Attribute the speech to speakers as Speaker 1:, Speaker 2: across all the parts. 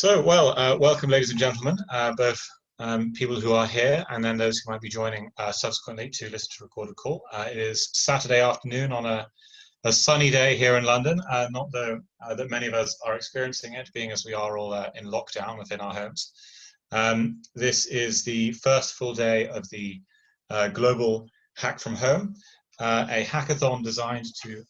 Speaker 1: Welcome, ladies and gentlemen, both people who are here and then those who might be joining subsequently to listen to recorded call. It is Saturday afternoon on a sunny day here in London, not though that many of us are experiencing it, being as we are all in lockdown within our homes. This is the first full day of the global Hack From Home, a hackathon designed to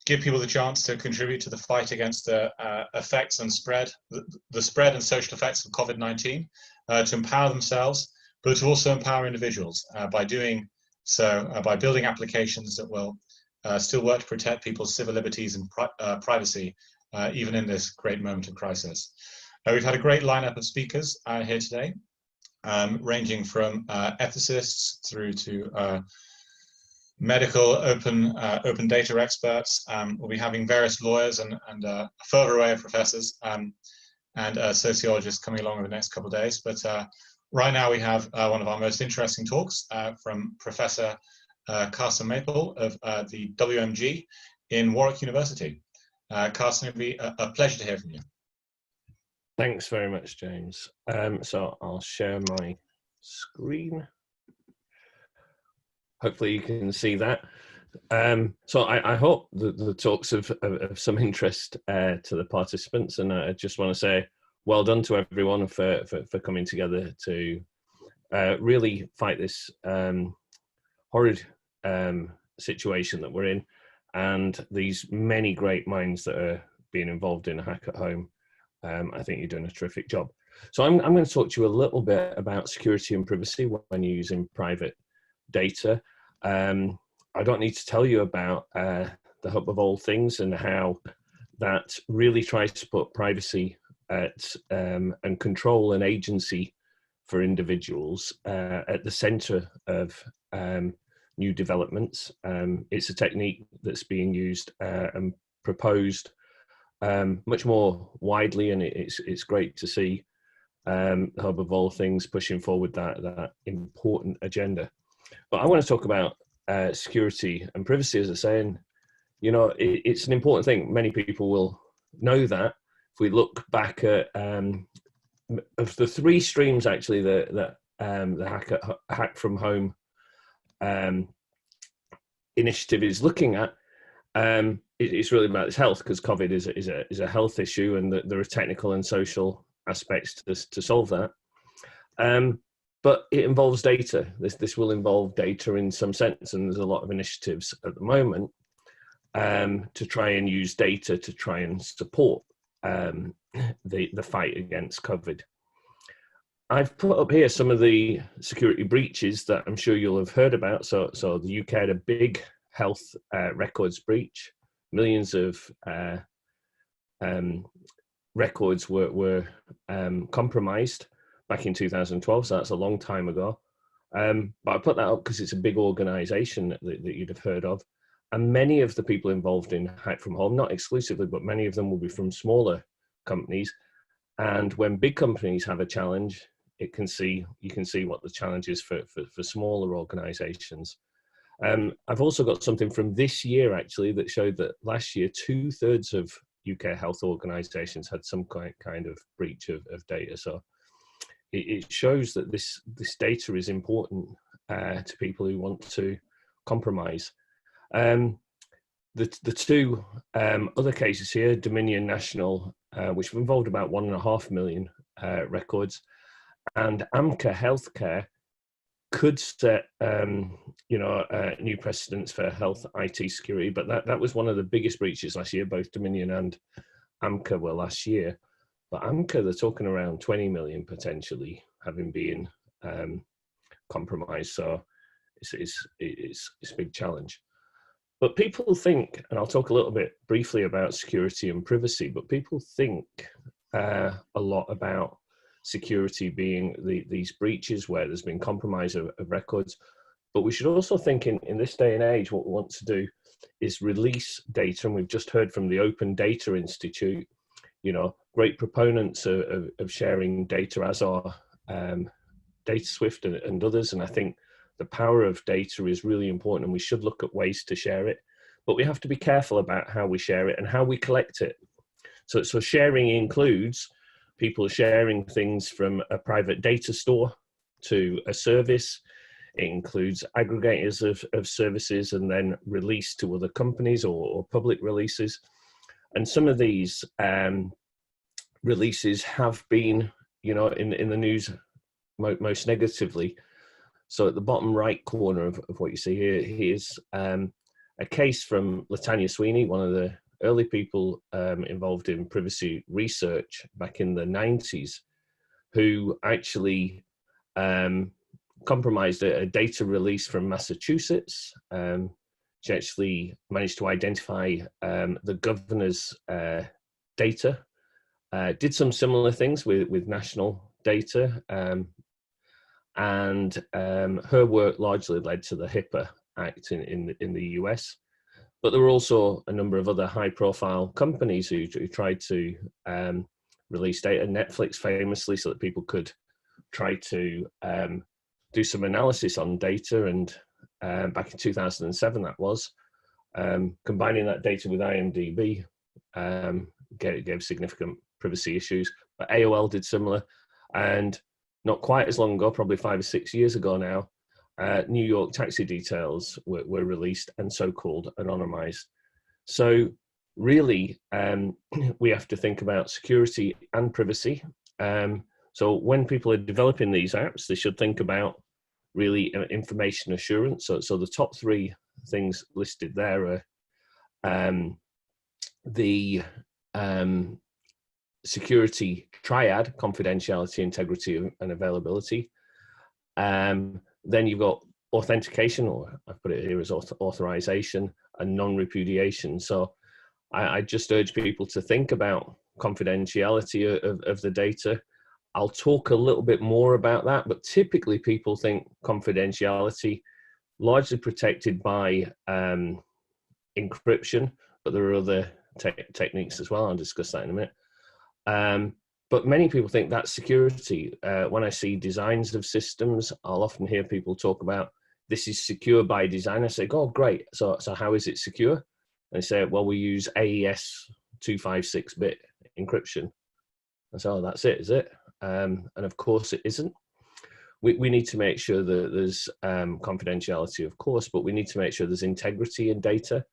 Speaker 1: give people the chance to contribute to the fight against the effects and the spread and social effects of COVID-19, to empower themselves, but to also empower individuals by doing so, by building applications that will still work to protect people's civil liberties and privacy, even in this great moment of crisis. We've had a great lineup of speakers here today, ranging from ethicists through to medical open data experts. We'll be having various lawyers and a further array of professors and sociologists coming along in the next couple of days. But right now we have one of our most interesting talks from Professor Carsten Maple of the WMG in Warwick University. Carsten, it'll be a pleasure to hear from you.
Speaker 2: Thanks very much, James. So I'll share my screen. Hopefully you can see that. So I hope that the talk's of some interest to the participants, and I just want to say well done to everyone for coming together to really fight this horrid situation that we're in, and these many great minds that are being involved in Hack at Home. I think you're doing a terrific job. So I'm going to talk to you a little bit about security and privacy when you're using private data. I don't need to tell you about the hub of all things and how that really tries to put privacy at, and control and agency for individuals at the center of new developments. It's a technique that's being used and proposed much more widely, and it's great to see the hub of all things pushing forward that important agenda. But I want to talk about security and privacy, as I say, and you know, it's an important thing. Many people will know that. If we look back at of the three streams actually that the Hack From Home initiative is looking at, it's really about its health, because COVID is a health issue, and there are technical and social aspects to solve that. But it involves data. This will involve data in some sense, and there's a lot of initiatives at the moment to try and use data to try and support the fight against COVID. I've put up here some of the security breaches that I'm sure you'll have heard about. So the UK had a big health records breach. Millions of records were compromised back in 2012, so that's a long time ago. But I put that up because it's a big organization that you'd have heard of. And many of the people involved in Hack From Home, not exclusively, but many of them will be from smaller companies. And when big companies have a challenge, you can see what the challenge is for smaller organizations. I've also got something from this year, actually, that showed that last year, 2/3 of UK health organizations had some kind of breach of data. So it shows that this data is important to people who want to compromise. The two other cases here, Dominion National, which involved about 1.5 million records, and Amca Healthcare, could set new precedents for health IT security, but that was one of the biggest breaches last year. Both Dominion and Amca were last year. But Amca, they're talking around 20 million potentially having been compromised. So it's a big challenge. But people think, and I'll talk a little bit briefly about security and privacy, but people think a lot about security being these breaches where there's been compromise of records. But we should also think in this day and age, what we want to do is release data. And we've just heard from the Open Data Institute, you know, great proponents of sharing data, as are DataSwift and others. And I think the power of data is really important, and we should look at ways to share it. But we have to be careful about how we share it and how we collect it. So sharing includes people sharing things from a private data store to a service. It includes aggregators of services and then release to other companies or public releases. And some of these releases have been, in the news most negatively. So at the bottom right corner of what you see here, here's a case from Latanya Sweeney, one of the early people involved in privacy research back in the 90s, who actually compromised a data release from Massachusetts. She actually managed to identify the governor's data, did some similar things with national data, and her work largely led to the HIPAA Act in the US. But there were also a number of other high-profile companies who tried to release data. Netflix famously, so that people could try to do some analysis on data, and back in 2007 that was, combining that data with IMDb gave significant privacy issues. But AOL did similar, and not quite as long ago, probably 5 or 6 years ago now, New York taxi details were released and so-called anonymized. So really, we have to think about security and privacy. So when people are developing these apps, they should think about really information assurance. So the top 3 things listed there are the security triad: confidentiality, integrity, and availability. Then you've got authentication, or I've put it here as authorization, and non-repudiation. So I just urge people to think about confidentiality of the data. I'll talk a little bit more about that, but typically people think confidentiality largely protected by encryption, but there are other techniques as well. I'll discuss that in a minute. But many people think that's security. When I see designs of systems, I'll often hear people talk about, this is secure by design. I say, oh, great. So how is it secure? And they say, well, we use AES 256-bit encryption. I say, oh, that's it, is it? And of course it isn't. We need to make sure that there's confidentiality, of course, but we need to make sure there's integrity in data.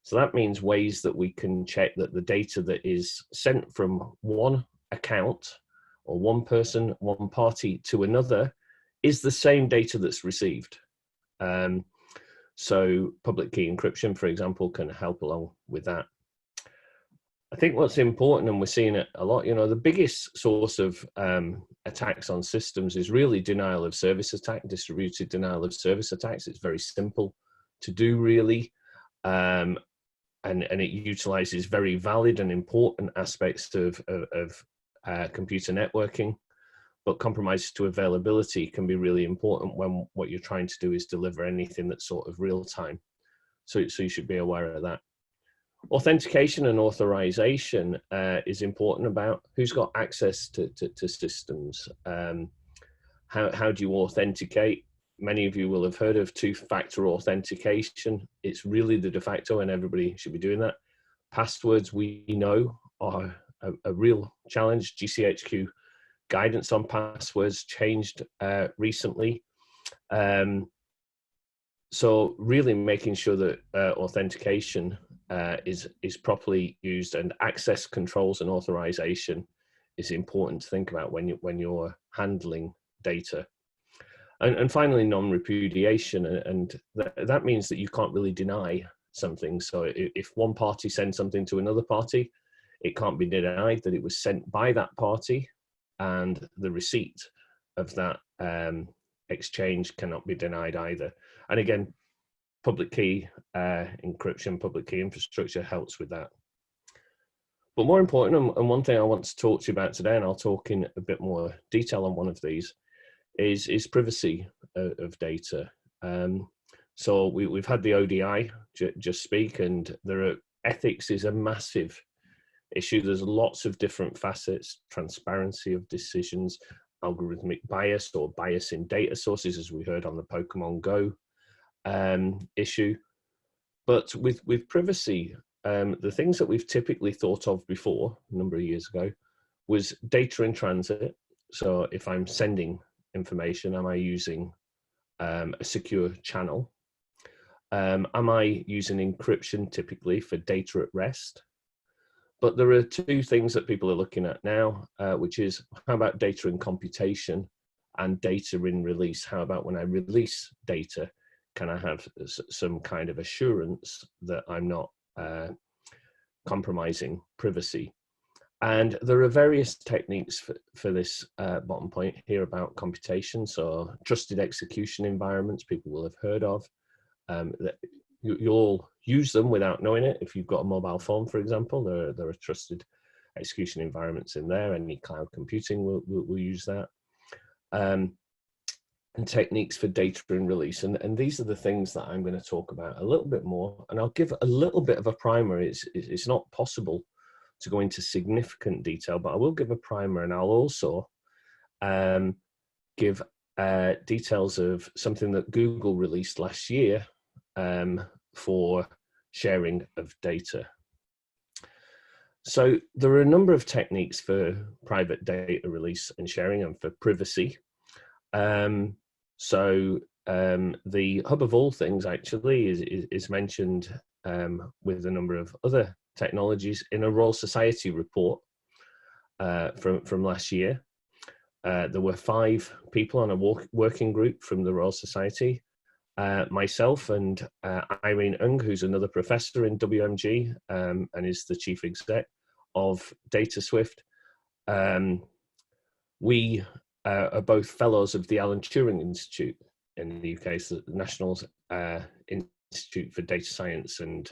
Speaker 2: So that means ways that we can check that the data that is sent from one account or one person, one party to another is the same data that's received. So public key encryption, for example, can help along with that. I think what's important, and we're seeing it a lot, the biggest source of attacks on systems is really denial of service attack, distributed denial of service attacks. It's very simple to do, really. And it utilizes very valid and important aspects of computer networking, but compromises to availability can be really important when what you're trying to do is deliver anything that's sort of real time. So you should be aware of that. Authentication and authorization is important about who's got access to systems. How do you authenticate? Many of you will have heard of two-factor authentication. It's really the de facto, and everybody should be doing that. Passwords, we know, are a real challenge. GCHQ guidance on passwords changed recently. So really making sure that authentication is properly used, and access controls and authorization is important to think about when you're handling data. And finally, non-repudiation, and that means that you can't really deny something. So if one party sends something to another party, it can't be denied that it was sent by that party, and the receipt of that exchange cannot be denied either. And again, public key encryption, public key infrastructure helps with that. But more important, and one thing I want to talk to you about today, and I'll talk in a bit more detail on one of these, is privacy of data. So we've had the ODI just speak, and ethics is a massive issue. There's lots of different facets: transparency of decisions, algorithmic bias or bias in data sources, as we heard on the Pokemon Go issue. But with privacy, the things that we've typically thought of before, a number of years ago, was data in transit. So if I'm sending information, am I using a secure channel? Am I using encryption typically for data at rest? But there are two things that people are looking at now, which is how about data in computation and data in release? How about when I release data, can I have some kind of assurance that I'm not compromising privacy? And there are various techniques for this bottom point here about computation. So trusted execution environments, people will have heard of. That you'll use them without knowing it. If you've got a mobile phone, for example, there are trusted execution environments in there. Any cloud computing will use that. And techniques for data and release. And these are the things that I'm going to talk about a little bit more. And I'll give a little bit of a primer. It's not possible to go into significant detail, but I will give a primer, and I'll also give details of something that Google released last year for sharing of data. So there are a number of techniques for private data release and sharing and for privacy. So the hub of all things actually is mentioned with a number of other technologies in a Royal Society report from last year. There were 5 people on a working group from the Royal Society, myself and Irene Ung, who's another professor in WMG and is the chief exec of DataSwift. We are both fellows of the Alan Turing Institute in the UK, so the National Institute for Data Science and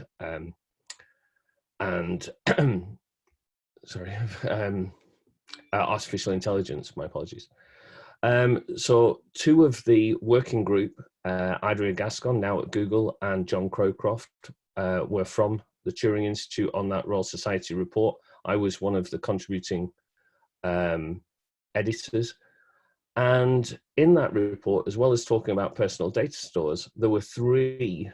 Speaker 2: artificial intelligence, my apologies. So 2 of the working group, Adria Gascon, now at Google, and John Crowcroft, were from the Turing Institute on that Royal Society report. I was one of the contributing editors. And in that report, as well as talking about personal data stores, there were 3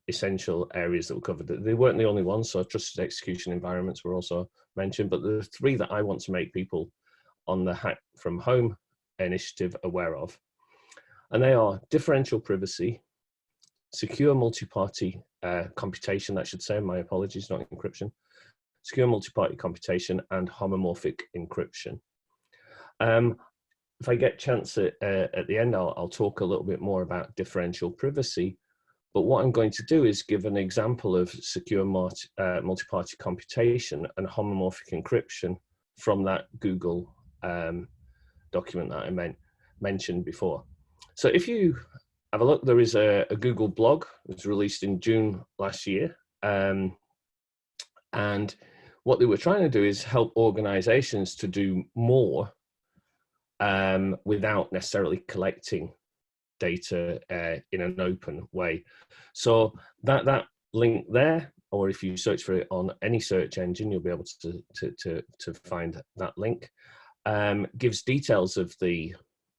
Speaker 2: essential areas that were covered. They weren't the only ones, so trusted execution environments were also mentioned, but there are 3 that I want to make people on the Hack From Home initiative aware of. And they are differential privacy, secure multi-party computation, that should say, my apologies, not encryption, secure multi-party computation, and homomorphic encryption. If I get a chance at the end, I'll talk a little bit more about differential privacy. But what I'm going to do is give an example of secure multi-party computation and homomorphic encryption from that Google document that I mentioned before. So if you have a look, there is a Google blog. It was released in June last year. And what they were trying to do is help organizations to do more without necessarily collecting data in an open way. So that link there, or if you search for it on any search engine, you'll be able to find that link. Gives details of the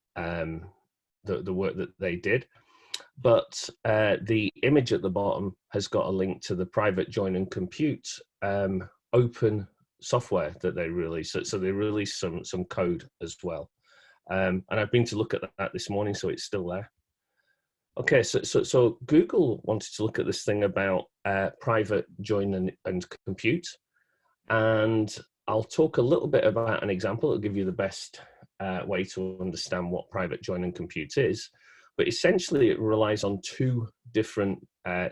Speaker 2: work that they did, but the image at the bottom has got a link to the private join and compute open software that they released. So they released some code as well. And I've been to look at that this morning, so it's still there. Okay, so Google wanted to look at this thing about private join and compute. And I'll talk a little bit about an example. It'll give you the best way to understand what private join and compute is. But essentially, it relies on 2 different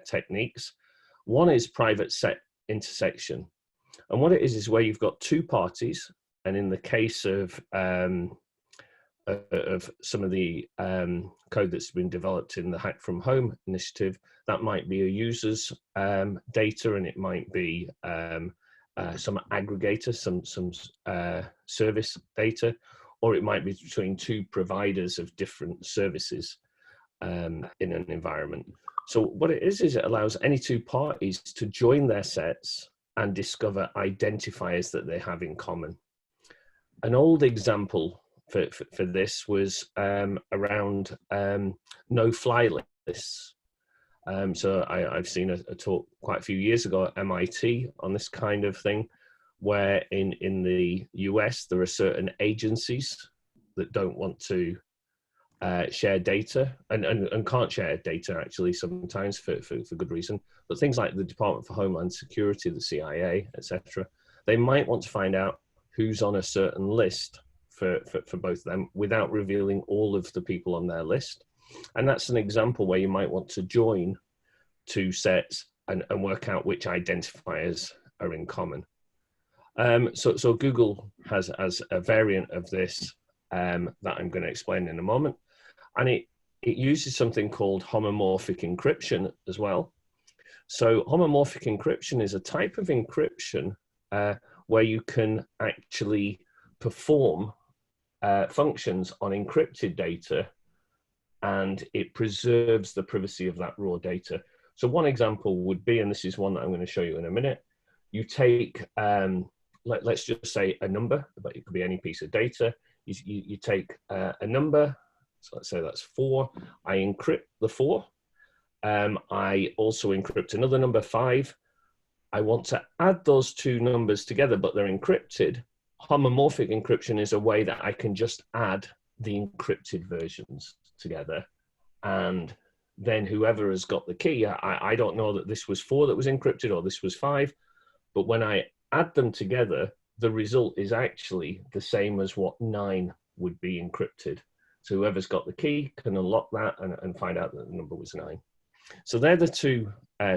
Speaker 2: techniques. One is private set intersection. And what it is where you've got 2 parties. And in the case of some of the code that's been developed in the Hack From Home initiative, that might be a user's data, and it might be some aggregator, some service data, or it might be between 2 providers of different services in an environment. So what it is it allows any 2 parties to join their sets and discover identifiers that they have in common. An old example for this was around no-fly lists. So I've seen a talk quite a few years ago at MIT on this kind of thing, where in the US, there are certain agencies that don't want to share data and can't share data actually sometimes for good reason. But things like the Department for Homeland Security, the CIA, etc., they might want to find out who's on a certain list for both of them without revealing all of the people on their list. And that's an example where you might want to join two sets and work out which identifiers are in common. So Google has a variant of this that I'm going to explain in a moment. And it uses something called homomorphic encryption as well. So homomorphic encryption is a type of encryption where you can actually perform functions on encrypted data, and it preserves the privacy of that raw data. So one example would be, and this is one that I'm going to show you in a minute, you take, let's just say a number, but it could be any piece of data. You take a number, so let's say that's 4. I encrypt the 4. I also encrypt another number, 5. I want to add those two numbers together, but they're encrypted. Homomorphic encryption is a way that I can just add the encrypted versions together, and then whoever has got the key, I don't know that this was 4 that was encrypted or this was 5, but when I add them together, the result is actually the same as what 9 would be encrypted. So whoever's got the key can unlock that and find out that the number was 9. So they're the two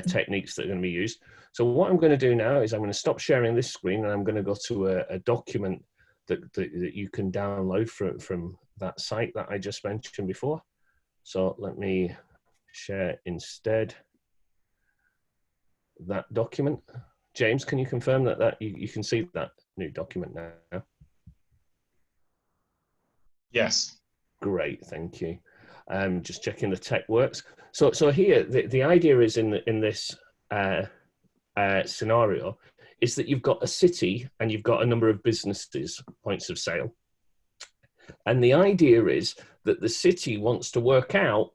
Speaker 2: techniques that are going to be used. So what I'm going to do now is I'm going to stop sharing this screen, and I'm going to go to a document that you can download from that site that I just mentioned before. So let me share instead that document. James, can you confirm that you can see that new document now?
Speaker 1: Yes.
Speaker 2: Great, thank you. Just checking the tech works. So here, the idea is in this scenario is that you've got a city and you've got a number of businesses, points of sale. And the idea is that the city wants to work out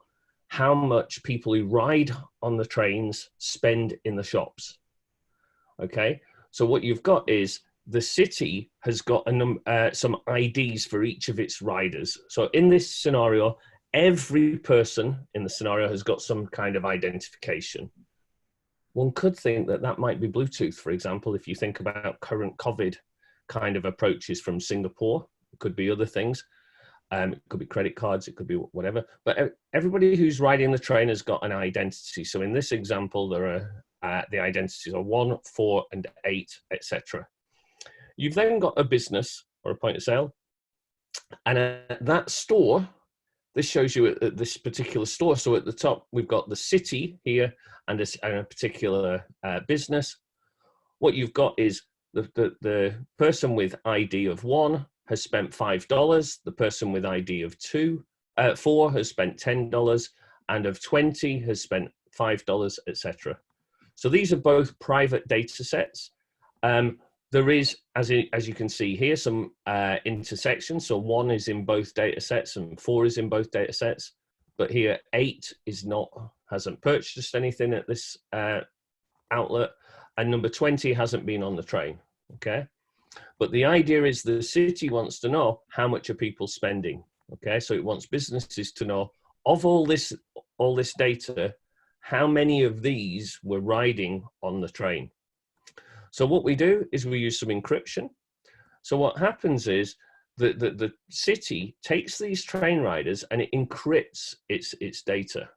Speaker 2: how much people who ride on the trains spend in the shops. Okay, so what you've got is the city has got some IDs for each of its riders. So in this scenario, every person in the scenario has got some kind of identification. One could think that that might be Bluetooth, for example, if you think about current COVID kind of approaches from Singapore. It could be other things. It could be credit cards, it could be whatever. But everybody who's riding the train has got an identity. So in this example, there are the identities are 1, 4, and 8, etc. You've then got a business or a point of sale, and at that store, this shows you at this particular store. So at the top, we've got the city here and a particular business. What you've got is the person with ID of 1 has spent $5. The person with ID of 4 has spent $10, and of 20 has spent $5, etc. So these are both private data sets. There is, as you can see here, some intersections. So 1 is in both data sets and 4 is in both data sets. But here 8 hasn't purchased anything at this outlet, and number 20 hasn't been on the train. Okay, but the idea is the city wants to know how much are people spending. Okay, so it wants businesses to know of all this data, how many of these were riding on the train. So what we do is we use some encryption. So what happens is that the city takes these train riders and it encrypts its data.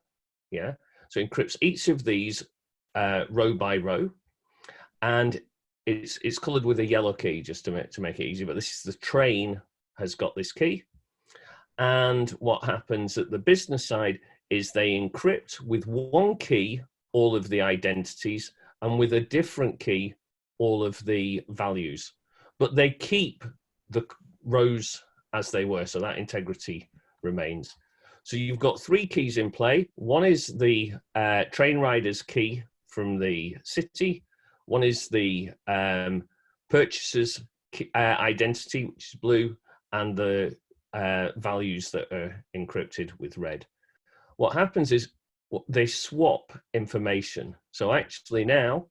Speaker 2: Yeah, so it encrypts each of these row by row, and it's colored with a yellow key just to make it easy. But this is the train has got this key, and what happens at the business side is they encrypt with one key all of the identities, and with a different key all of the values, but they keep the rows as they were, so that integrity remains. So you've got 3 keys in play. One is the train rider's key from the city. One is the purchaser's identity, which is blue, and the values that are encrypted with red. What happens is they swap information. So actually now,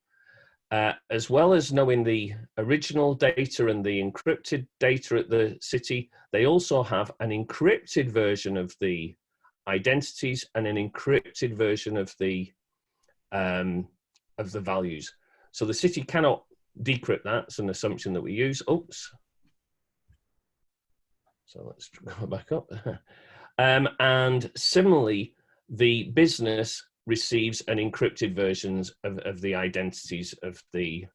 Speaker 2: as well as knowing the original data and the encrypted data at the city, they also have an encrypted version of the identities and an encrypted version of the values. So the city cannot decrypt that. It's an assumption that we use. Oops. So let's go back up. And similarly, the business receives an encrypted versions of the identities of the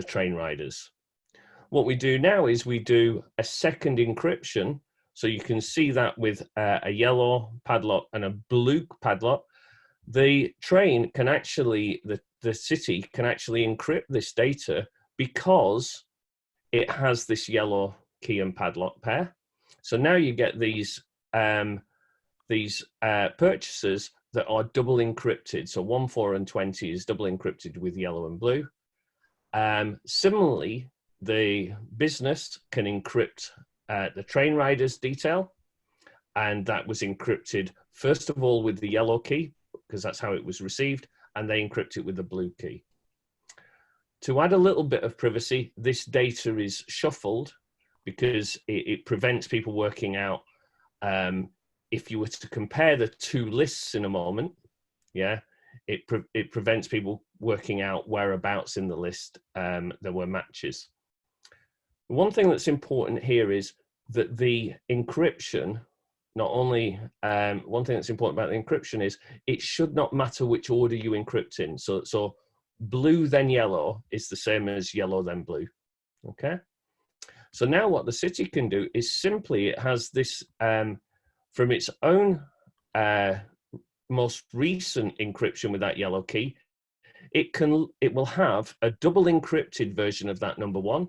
Speaker 2: train riders. What we do now is we do a second encryption. So you can see that with a yellow padlock and a blue padlock, the train can actually, the city can actually encrypt this data because it has this yellow key and padlock pair. So now you get these purchases that are double encrypted. So 1, 4, and 20 is double encrypted with yellow and blue. Similarly, the business can encrypt the train rider's detail, and that was encrypted first of all with the yellow key, because that's how it was received, and they encrypt it with the blue key. To add a little bit of privacy, this data is shuffled because it prevents people working out, if you were to compare the two lists in a moment, yeah, it prevents people working out whereabouts in the list there were matches. One thing that's important here is that the encryption, not only, one thing that's important about the encryption is it should not matter which order you encrypt in. So blue then yellow is the same as yellow then blue, okay? So now what the city can do is simply, it has this, from its own most recent encryption with that yellow key, it will have a double encrypted version of that number 1,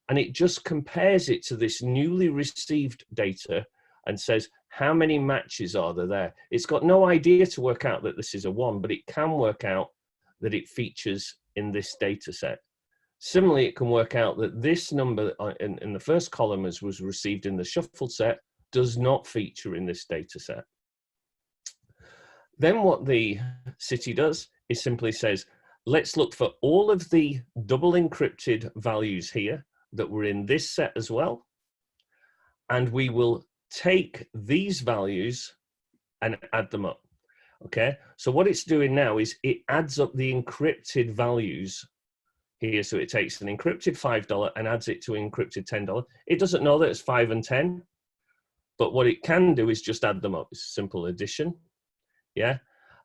Speaker 2: and it just compares it to this newly received data and says, how many matches are there? It's got no idea to work out that this is a 1, but it can work out that it features in this data set. Similarly, it can work out that this number in the first column, as was received in the shuffled set, does not feature in this data set. Then what the city does is simply says, let's look for all of the double encrypted values here that were in this set as well, and we will take these values and add them up. Okay, so what it's doing now is it adds up the encrypted values here. So it takes an encrypted $5 and adds it to an encrypted $10. It doesn't know that it's 5 and 10, but what it can do is just add them up. It's simple addition, yeah.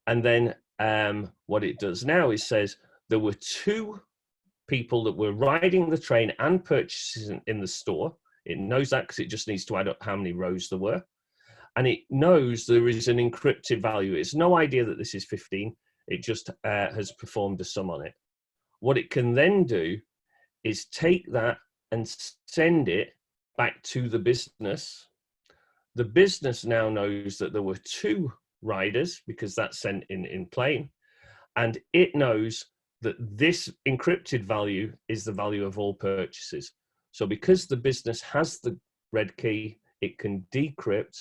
Speaker 2: And then what it does now is says there were 2 people that were riding the train and purchasing in the store. It knows that because it just needs to add up how many rows there were. And it knows there is an encrypted value. It's no idea that this is 15. It just has performed a sum on it. What it can then do is take that and send it back to the business. The business now knows that there were 2 riders because that's sent in plain. And it knows that this encrypted value is the value of all purchases. So because the business has the red key, it can decrypt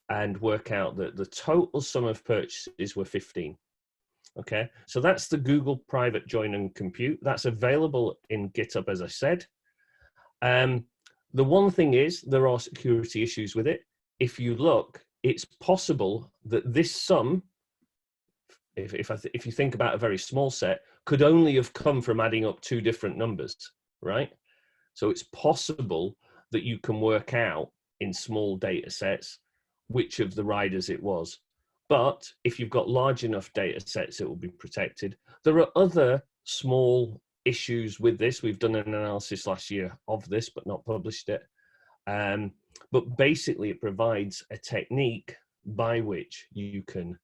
Speaker 2: and work out that the total sum of purchases were 15. Okay, so that's the Google private join and compute. That's available in GitHub, as I said. The one thing is there are security issues with it. If you look, it's possible that this sum, if you think about a very small set, could only have come from adding up 2 different numbers, right? So it's possible that you can work out in small data sets which of the riders it was. But if you've got large enough data sets, it will be protected. There are other small issues with this. We've done an analysis last year of this, but not published it. But basically, it provides a technique by which you can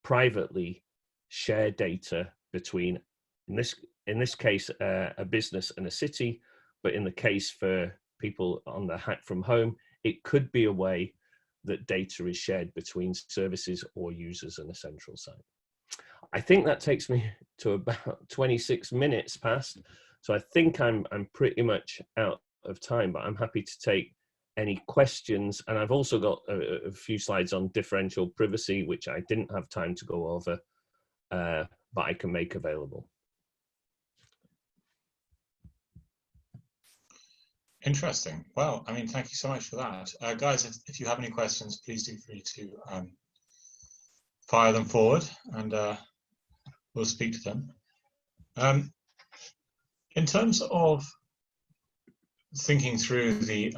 Speaker 2: privately share data between, in this case, a business and a city. But in the case for people on the Hack From Home, it could be a way that data is shared between services or users in a central site. I think that takes me to about 26 minutes past. So I think I'm pretty much out of time, but I'm happy to take any questions. And I've also got a few slides on differential privacy, which I didn't have time to go over, but I can make available.
Speaker 1: Interesting. Well, I mean, thank you so much for that. Guys, if you have any questions, please do free to fire them forward, and we'll speak to them. In terms of thinking through the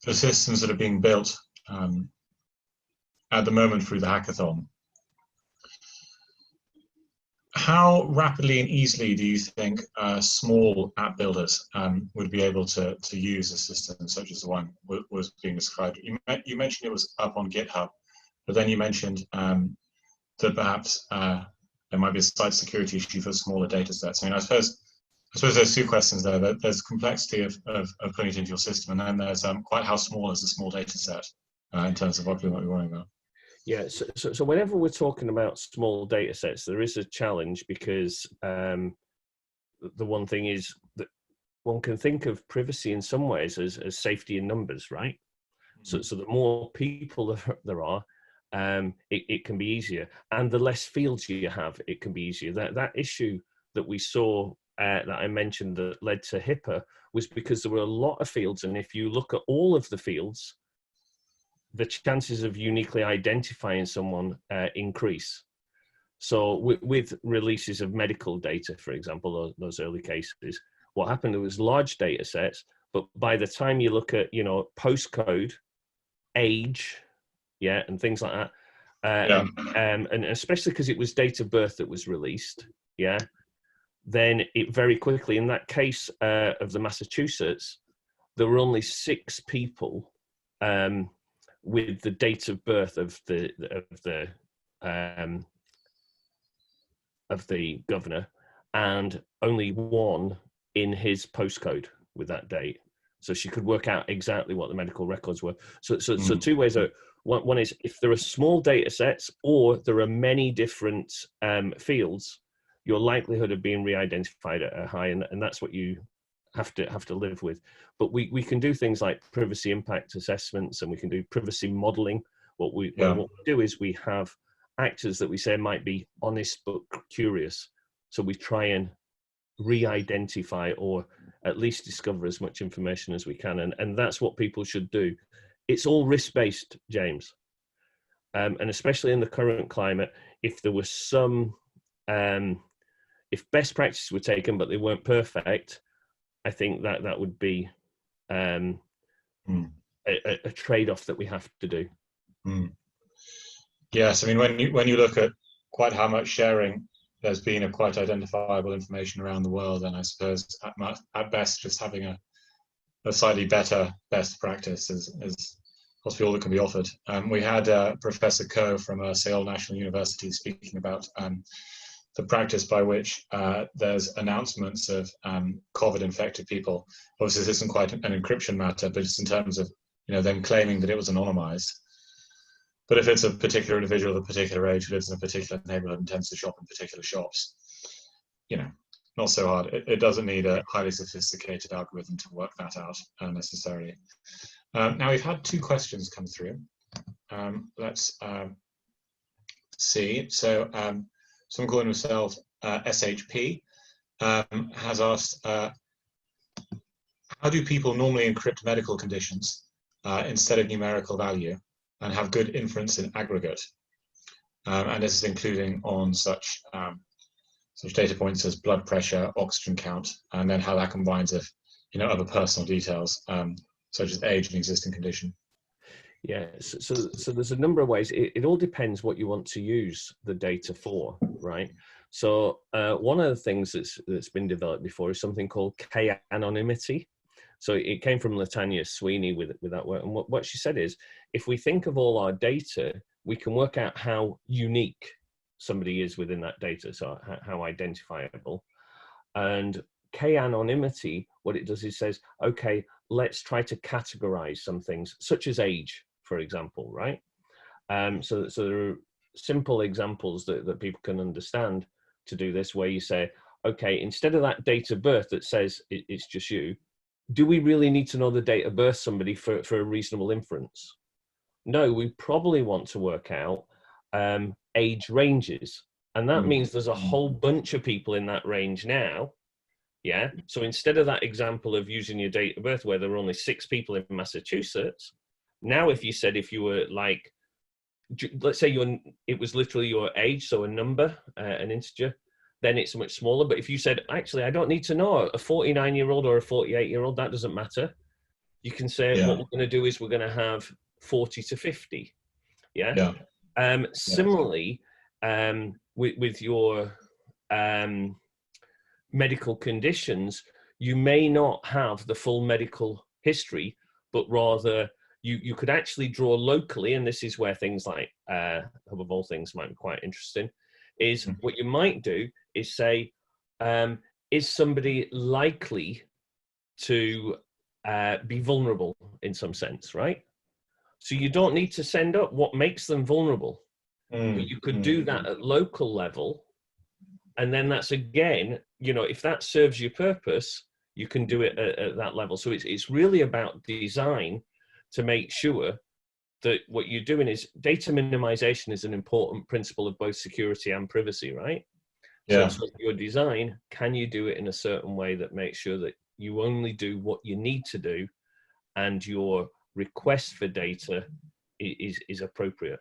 Speaker 1: systems that are being built at the moment through the hackathon, how rapidly and easily do you think small app builders would be able to use a system such as the one was being described? You mentioned it was up on GitHub, but then you mentioned that perhaps there might be a site security issue for smaller data sets. I mean, I suppose there's two questions there. There's complexity of putting it into your system, and then there's quite how small is a small data set in terms of what we might be worrying about.
Speaker 2: Yeah, so whenever we're talking about small data sets, there is a challenge, because the one thing is that one can think of privacy in some ways as safety in numbers, right? So the more people there are, it can be easier, and the less fields you have, it can be easier. That issue that we saw that I mentioned that led to HIPAA was because there were a lot of fields, and if you look at all of the fields, the chances of uniquely identifying someone increase. So with releases of medical data, for example, those early cases, what happened, there was large data sets, but by the time you look at, postcode, age, and things like that, and especially because it was date of birth that was released, then it very quickly, in that case of the Massachusetts, there were only 6 people with the date of birth of the governor, and only 1 in his postcode with that date. So she could work out exactly what the medical records were. So 2 ways. One is if there are small data sets or there are many different fields, your likelihood of being re-identified are high, and that's what you have to live with. But we can do things like privacy impact assessments, and we can do privacy modeling. What we do is we have actors that we say might be honest but curious. So we try and re-identify, or at least discover as much information as we can, and that's what people should do. It's all risk-based, James, and especially in the current climate, if there was some if best practices were taken but they weren't perfect, I think that would be a trade-off that we have to do.
Speaker 1: Yes, I mean, when you look at quite how much sharing there's been of quite identifiable information around the world, and I suppose at best just having a slightly better best practice is possibly all that can be offered. We had Professor Coe from Seoul National University speaking about the practice by which there's announcements of COVID-infected people. Obviously, this isn't quite an encryption matter, but just in terms of them claiming that it was anonymized. But if it's a particular individual of a particular age who lives in a particular neighborhood and tends to shop in particular shops, not so hard. It doesn't need a highly sophisticated algorithm to work that out necessarily. Now we've had 2 questions come through. Let's see. So someone calling himself SHP has asked, how do people normally encrypt medical conditions instead of numerical value and have good inference in aggregate? And this is including on such data points as blood pressure, oxygen count, and then how that combines with other personal details such as age and existing condition.
Speaker 2: Yeah, so there's a number of ways. It all depends what you want to use the data for, right? So one of the things that's been developed before is something called K-anonymity. So it came from Latanya Sweeney with that word. And what she said is, if we think of all our data, we can work out how unique somebody is within that data, so how identifiable. And K-anonymity, what it does is says, okay, let's try to categorize some things, such as age, for example, right? So there are simple examples that people can understand to do this, where you say, okay, instead of that date of birth that says it's just you, do we really need to know the date of birth of somebody for a reasonable inference? No, we probably want to work out age ranges. And that means there's a whole bunch of people in that range now. Yeah. So instead of that example of using your date of birth where there were only 6 people in Massachusetts, now if you said, if you were like, let's say it was literally your age, so a number, an integer, then it's much smaller. But if you said, actually, I don't need to know a 49-year-old or a 48-year-old, that doesn't matter. You can say, what we're going to do is we're going to have 40 to 50. Yeah. Similarly, with your medical conditions, you may not have the full medical history, but rather you could actually draw locally, and this is where things like Hub of All Things might be quite interesting, is what you might do is say, is somebody likely to be vulnerable in some sense, right? So you don't need to send up what makes them vulnerable, but you could do that at local level. And then that's, again, you know, if that serves your purpose, you can do it at that level. So it's really about design to make sure that what you're doing is data minimization is an important principle of both security and privacy, right? So your design, can you do it in a certain way that makes sure that you only do what you need to do and your request for data is appropriate?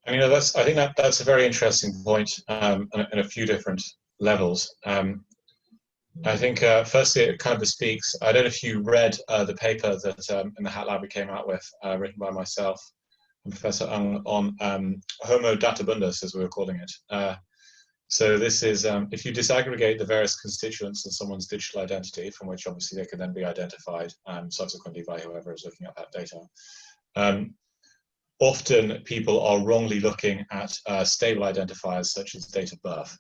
Speaker 1: I mean, I think that's a very interesting point on a few different levels. I think, firstly, it kind of bespeaks, I don't know if you read the paper that in the Hack Lab we came out with, written by myself and Professor Ung on Homo databundus, as we were calling it. So this is, if you disaggregate the various constituents of someone's digital identity, from which obviously they can then be identified subsequently by whoever is looking at that data, often people are wrongly looking at stable identifiers such as date of birth.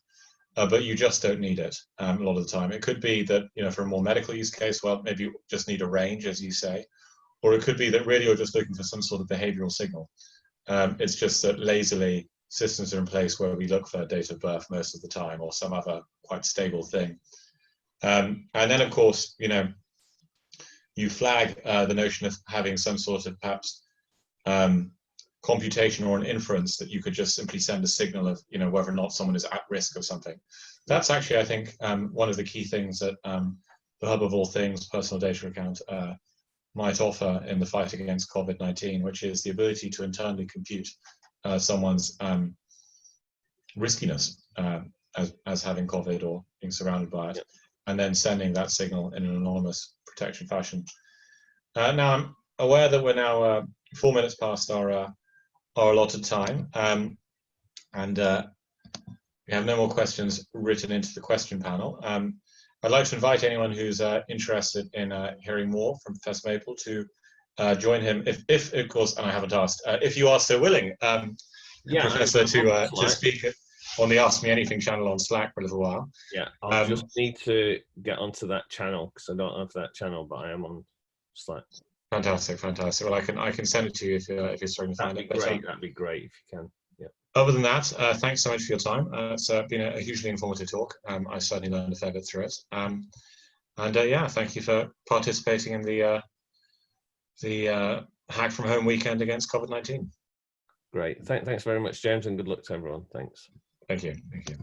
Speaker 1: But you just don't need it a lot of the time. It could be that, you know, for a more medical use case, well, maybe you just need a range, as you say, or it could be that really you're just looking for some sort of behavioral signal. It's just that lazily systems are in place where we look for date of birth most of the time, or some other quite stable thing. And then, of course, you know, you flag the notion of having some sort of perhaps computation or an inference that you could just simply send a signal of, you know, whether or not someone is at risk of something. That's actually, I think, one of the key things that the Hub of All Things personal data account might offer in the fight against COVID-19, which is the ability to internally compute someone's riskiness as having COVID or being surrounded by it, and then sending that signal in an anonymous protection fashion. Now, I'm aware that we're now 4 minutes past our allotted time, and we have no more questions written into the question panel. I'd like to invite anyone who's interested in hearing more from Professor Maple to join him, if of course, and I haven't asked, if you are so willing, Professor, to speak on the Ask Me Anything channel on Slack for a little while.
Speaker 2: Yeah, I'll just need to get onto that channel because I don't have that channel, but I am on Slack.
Speaker 1: Fantastic, fantastic. Well, I can send it to you if you're struggling to find it.
Speaker 2: That'd be great if you can. Yeah.
Speaker 1: Other than that, thanks so much for your time. It's been a hugely informative talk. I certainly learned a fair bit through it. And yeah, thank you for participating in the Hack From Home weekend against COVID-19.
Speaker 2: Great. Thanks very much, James, and good luck to everyone. Thanks.
Speaker 1: Thank you. Thank you.